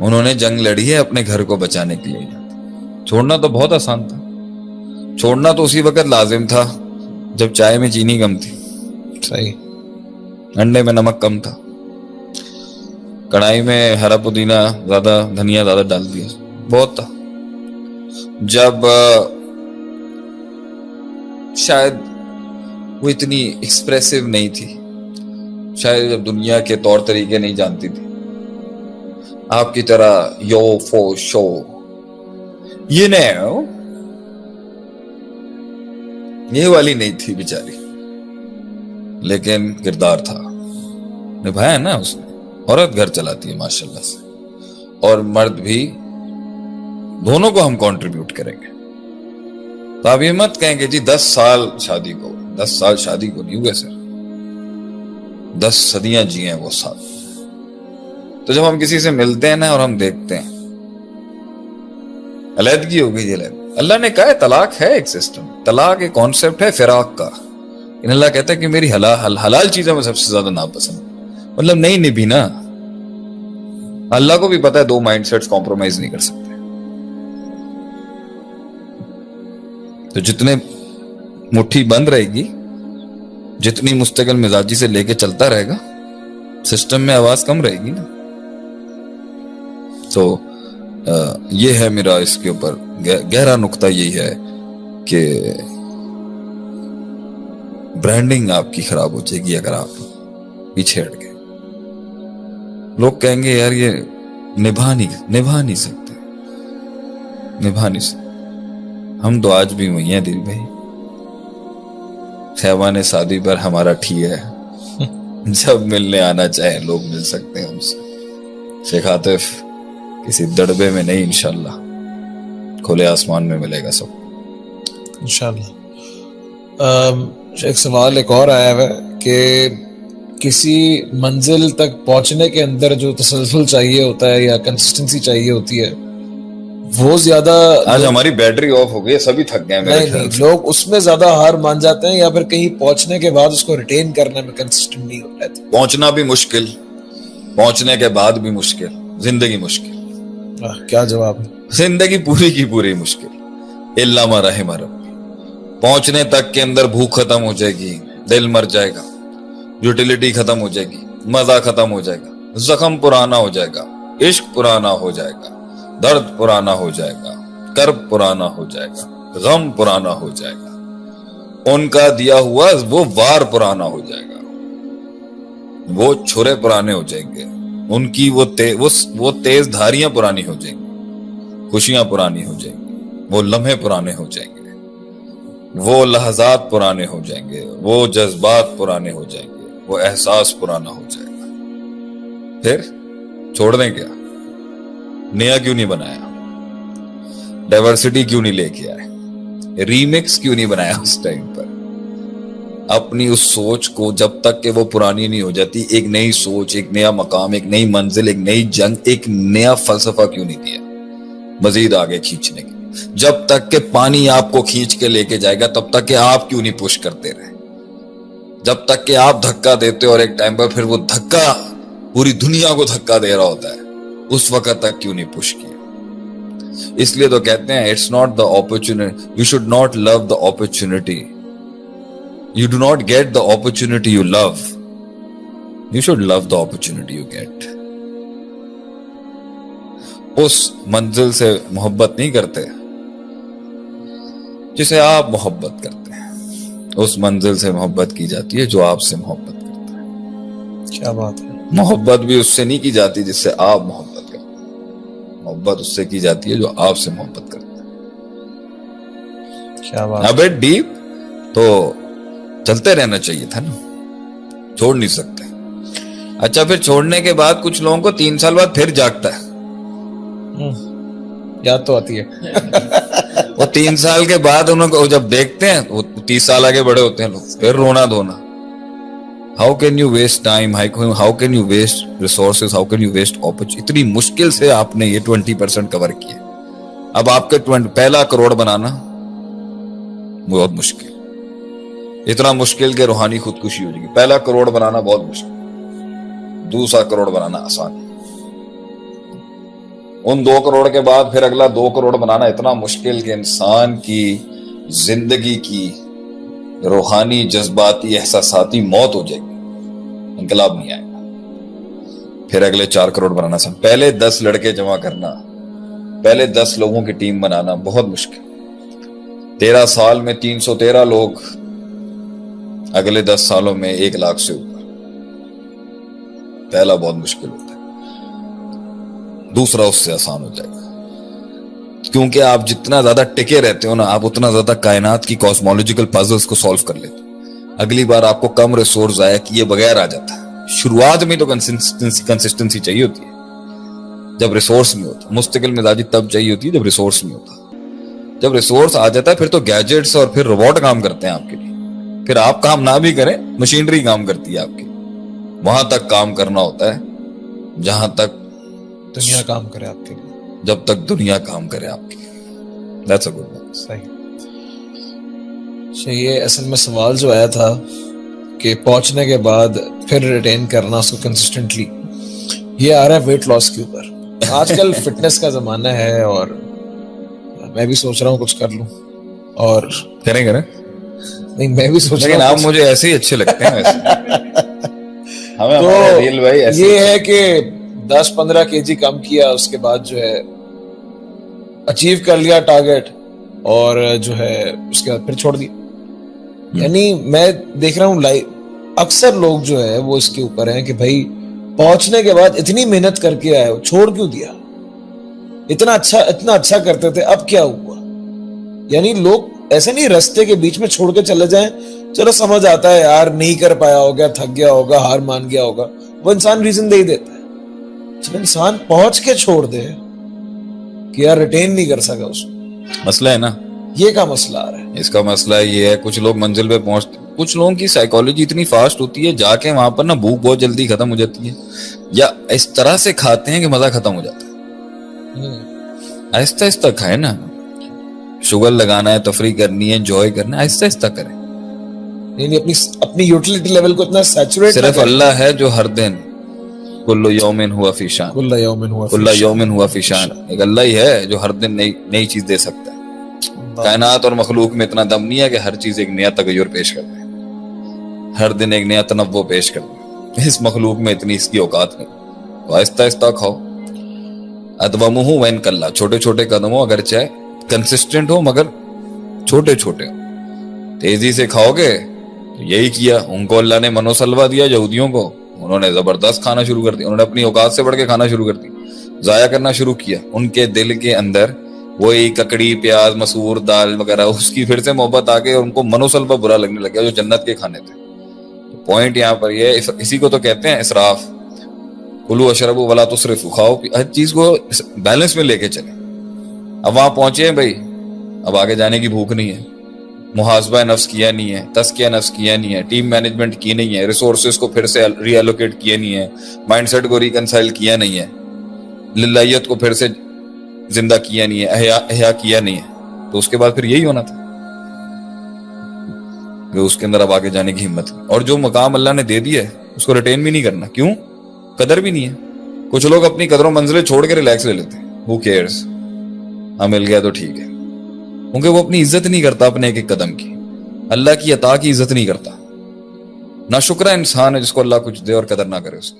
انہوں نے جنگ لڑی ہے اپنے گھر کو بچانے کے لیے. چھوڑنا تو بہت آسان تھا. چھوڑنا تو اسی وقت لازم تھا جب چائے میں چینی کم تھی, صحیح, انڈے میں نمک کم تھا, کڑھائی میں ہرا پودینہ زیادہ, دھنیا زیادہ ڈال دیا, بہت تھا. جب شاید وہ اتنی ایکسپریسو نہیں تھی, شاید جب دنیا کے طور طریقے نہیں جانتی تھی, آپ کی طرح یو فو شو یہ نہیں, یہ والی نہیں تھی بیچاری, لیکن کردار تھا, نبھایا نا اس نے. عورت گھر چلاتی ہے ماشاءاللہ سے, اور مرد بھی, دونوں کو ہم کنٹریبیوٹ کریں گے. تو آپ یہ مت کہیں کہ جی 10 سال شادی کو, 10 سال شادی کو نہیں ہوئے سر, 10 صدیاں جی ہیں وہ ساتھ. تو جب ہم کسی سے ملتے ہیں نا اور ہم دیکھتے ہیں علیحدگی ہو گئی, اللہ نے کہا ہے طلاق ہے ایک سسٹم, طلاق ایک کانسیپٹ ہے فراق کا. ان اللہ کہتا ہے کہ میری حلال چیزیں میں سب سے زیادہ ناپسند, مطلب نہیں نبھی نا. اللہ کو بھی پتا ہے 2 مائنڈ سیٹس کمپرومائز نہیں کر سکتے. تو جتنے مٹھی بند رہے گی, جتنی مستقل مزاجی سے لے کے چلتا رہے گا, سسٹم میں آواز کم رہے گی نا. تو یہ ہے میرا اس کے اوپر گہرا نقطہ, یہی ہے کہ برانڈنگ آپ کی خراب ہو جائے گی اگر آپ پیچھے ہٹ گئے. لوگ کہیں گے یار یہ نبھا نہیں سکتے. ہم تو آج بھی وہی ہیں دل بھائی, خیبان سعدی پر ہمارا ٹھی ہے, جب ملنے آنا چاہے لوگ مل سکتے ہیں ہم سے. شیخ عاطف کسی دڑبے میں نہیں, انشاءاللہ کھلے آسمان میں ملے گا سب انشاءاللہ. ایک سوال ایک اور آیا ہے کہ کسی منزل تک پہنچنے کے اندر جو تسلسل چاہیے ہوتا ہے یا کنسسٹنسی چاہیے ہوتی ہے, وہ زیادہ, آج ہماری بیٹری آف ہو گئی, سبھی تھک گئے میرے خیال سے. لوگ اس میں زیادہ ہار مان جاتے ہیں, یا پھر کہیں پہنچنے کے بعد اس کو ریٹین کرنے میں کنسسٹنٹ نہیں ہو پاتے. پہنچنا بھی مشکل, پہنچنے کے بعد بھی مشکل, زندگی مشکل. کیا جواب ہے, زندگی پوری کی پوری مشکل, الا ما رحم ربی. پہنچنے تک کے اندر بھوک ختم ہو جائے گی, دل مر جائے گا, یوٹیلیٹی ختم ہو جائے گی, مزہ ختم ہو جائے گا, زخم پرانا ہو جائے گا, عشق پرانا ہو جائے گا, درد پرانا ہو جائے گا, کرب پرانا ہو جائے گا, غم پرانا ہو جائے گا, ان کا دیا ہوا وہ وار پرانا ہو جائے گا, وہ چھرے پرانے ہو جائیں گے, ان کی وہ تیز دھاریاں پرانی ہو جائیں گی, خوشیاں پرانی ہو جائیں گی, وہ لمحے پرانے ہو جائیں گے, وہ لحظات پرانے ہو جائیں گے, وہ جذبات پرانے ہو جائیں گے, وہ احساس پرانا ہو جائے گا. پھر چھوڑ دیں کیا, نیا کیوں نہیں بنایا, ڈائیورسٹی کیوں نہیں لے کے آئے, ریمکس کیوں نہیں بنایا اس ٹائم پر, اپنی اس سوچ کو جب تک کہ وہ پرانی نہیں ہو جاتی, ایک نئی سوچ, ایک نیا مقام, ایک نئی منزل, ایک نئی جنگ, ایک نیا فلسفہ کیوں نہیں دیا مزید آگے کھینچنے کے. جب تک کہ پانی آپ کو کھینچ کے لے کے جائے گا تب تک کہ آپ کیوں نہیں پش کرتے رہے, جب تک کہ آپ دھکا دیتے اور ایک ٹائم پر پھر وہ دھکا پوری دنیا کو دھکا دے رہا ہوتا ہے, اس وقت تک کیوں نہیں پش کیا. اس لیے تو کہتے ہیں it's not the opportunity, you should not love the opportunity, you do not get the opportunity you love, you should love the opportunity you get. اس منزل سے محبت نہیں کرتے جسے آپ محبت کرتے ہیں, اس منزل سے محبت کی جاتی ہے جو آپ سے محبت کرتا ہے. کیا بات ہے. محبت بھی اس سے نہیں کی جاتی جس سے آپ محبت کرتے ہیں, محبت اس سے کی جاتی ہے جو آپ سے محبت کرتا ہے. کیا بات. اب ڈیپ تو چلتے رہنا چاہیے تھا نا, چھوڑ نہیں سکتے. اچھا پھر چھوڑنے کے بعد کچھ لوگوں کو 3 سال بعد پھر جاگتا ہے, یاد تو آتی ہے. وہ 3 سال کے بعد انہوں کو جب دیکھتے ہیں وہ 30 سال آگے بڑے ہوتے ہیں لوگ, پھر رونا دھونا. How can you waste time, how can you waste resources, how can you waste opportunity. اتنی مشکل سے آپ نے یہ 20% کور کیا, اب آپ کے 1 کروڑ بنانا بہت مشکل, اتنا مشکل کہ روحانی خودکشی ہو جائے گی. 1 کروڑ بنانا بہت مشکل, 2 کروڑ بنانا آسان. ان 2 کروڑ کے بعد پھر اگلا 2 کروڑ بنانا اتنا مشکل کہ انسان کی زندگی کی روحانی جذباتی احساساتی موت ہو جائے گی, انقلاب نہیں آئے گا. پھر اگلے 4 کروڑ بنانا سب, پہلے 10 لڑکے جمع کرنا, پہلے 10 لوگوں کی ٹیم بنانا بہت مشکل. 13 سال میں 313 لوگ, اگلے 10 سالوں میں 1 لاکھ سے اوپر. پہلا بہت مشکل ہوتا ہے, دوسرا اس سے آسان ہو جائے گا, کیونکہ آپ جتنا زیادہ ٹکے رہتے ہو نا, آپ اتنا زیادہ کائنات کی کاسمولوجیکل پازلز کو سالو کر لیتے ہو. اگلی بار آپ کو کم ریسورس ضائع کیے بغیر آ جاتا ہے. شروعات میں تو کنسسٹنسی چاہیے ہوتی ہے جب ریسورس نہیں ہوتا. مستقل مزاجی تب چاہیے ہوتی ہے جب ریسورس نہیں ہوتا. جب ریسورس آ جاتا ہے پھر تو گیجٹس اور پھر روبوٹ کام کرتے ہیں آپ کے لیے. پھر آپ کام نہ بھی کریں, مشینری کام کرتی ہے آپ کی. وہاں تک کام کرنا ہوتا ہے جہاں تک دنیا کام کرے آپ کے لیے, جب تک دنیا کام کرے آپ کی. That's a good one. صحیح. یہ اصل میں سوال جو آیا تھا کہ پہنچنے کے بعد پھر ریٹین کرنا اس کو کنسسٹنٹلی, یہ آ رہا ہے ویٹ لاس کے اوپر. آج کل فٹنس کا زمانہ ہے اور میں بھی سوچ رہا ہوں کچھ کر لوں. اور کریں نہیں, میں بھی سوچ رہا ہوں, لیکن آپ مجھے ایسے ہی اچھے لگتے ہیں ویسے. تو یہ ہے کہ 10-15 kg کم کیا, اس کے بعد جو ہے اچیو کر لیا ٹارگیٹ, اور جو ہے اس کے بعد پھر چھوڑ دیا. یعنی میں دیکھ رہا ہوں اکثر لوگ جو ہے وہ اس کے اوپر ہیں کہ بھائی پہنچنے کے بعد اتنی محنت کر کے آئے ہو, چھوڑ کیوں دیا؟ اتنا اچھا کرتے تھے, اب کیا ہوا؟ یعنی لوگ ایسے نہیں رستے کے بیچ میں چھوڑ کے چلے جائیں, چلو سمجھ آتا ہے یار نہیں کر پایا ہوگا, تھک گیا ہوگا, ہار مان گیا ہوگا, وہ انسان ریزن دے ہی دیتا ہے. جب انسان پہنچ کے چھوڑ دے کہ یار ریٹین نہیں کر سکا اس کو, مسئلہ ہے نا, یہ کا مسئلہ آ رہا ہے. اس کا مسئلہ یہ ہے کچھ لوگ منزل پہ پہنچتے, کچھ لوگوں کی سائیکالوجی اتنی فاسٹ ہوتی ہے, جا کے وہاں پر نا بھوک بہت جلدی ختم ہو جاتی ہے, یا اس طرح سے کھاتے ہیں کہ مزہ ختم ہو جاتا ہے. آہستہ آہستہ کھائے نا, شوگر لگانا ہے, تفریح کرنی ہے, انجوائے کرنا ہے, آہستہ آہستہ کریں. یعنی اپنی یوٹیلیٹی لیول کو اتنا سیچوریٹ, صرف اللہ ہے جو ہر دن کل یوم ہوا فی شان, کل یوم ہوا فی شان, ایک اللہ ہی ہے جو ہر دن نئی چیز دے سکتا ہے. کائنات اور مخلوق میں اتنا دم نہیں ہے کہ ہر چیز ایک نیا تغیر پیش کر دے, ہر دن ایک نیا تنوع پیش کر دے. اس مخلوق میں اتنی اس کی اوقات نہیں. تو آہستہ آہستہ کھاؤ. ادومہ وین کلّا, چھوٹے چھوٹے قدموں, اگرچہ کنسسٹنٹ ہو مگر چھوٹے چھوٹے. تیزی سے کھاؤ گے تو یہی کیا ان کو اللہ نے منو سلوا دیا یہودیوں کو, انہوں نے زبردست کھانا شروع کر دیا, انہوں نے اپنی اوقات سے بڑھ کے کھانا شروع کر دی, ضائع کرنا شروع کیا. ان کے دل کے اندر وہی ککڑی, پیاز, مسور, دال وغیرہ, اس کی پھر سے محبت آ گئی, اور ان کو منو سلوا برا لگنے لگا جو جنت کے کھانے تھے. پوائنٹ یہاں پر یہ, اسی کو تو کہتے ہیں اسراف. کلوا اشربوا ولا تسرفوا, کھاؤ ہر چیز کو بیلنس میں لے کے چلیں. اب وہاں پہنچے ہیں بھائی, اب آگے جانے کی بھوک نہیں ہے, محاسبہ نفس کیا نہیں ہے, تزکیہ نفس کیا نہیں ہے, ٹیم مینجمنٹ کی نہیں ہے, ریسورسز کو پھر سے ری ایلوکیٹ کیا نہیں ہے, مائنڈ سیٹ کو ریکنسائل کیا نہیں ہے, للہیت کو پھر سے زندہ کیا نہیں ہے, احیا کیا نہیں ہے, تو اس کے بعد پھر یہی ہونا تھا کہ اس کے اندر اب آگے جانے کی ہمت. اور جو مقام اللہ نے دے دیا ہے اس کو ریٹین بھی نہیں کرنا. کیوں؟ قدر بھی نہیں ہے. کچھ لوگ اپنی قدر و منزلیں چھوڑ کے ریلیکس لے لیتے ہیں, who cares, ہاں مل گیا تو ٹھیک ہے, کیونکہ وہ اپنی عزت نہیں کرتا اپنے ایک ایک قدم کی, اللہ کی عطا کی عزت نہیں کرتا. ناشکرا انسان ہے جس کو اللہ کچھ دے اور قدر نہ کرے اس کی.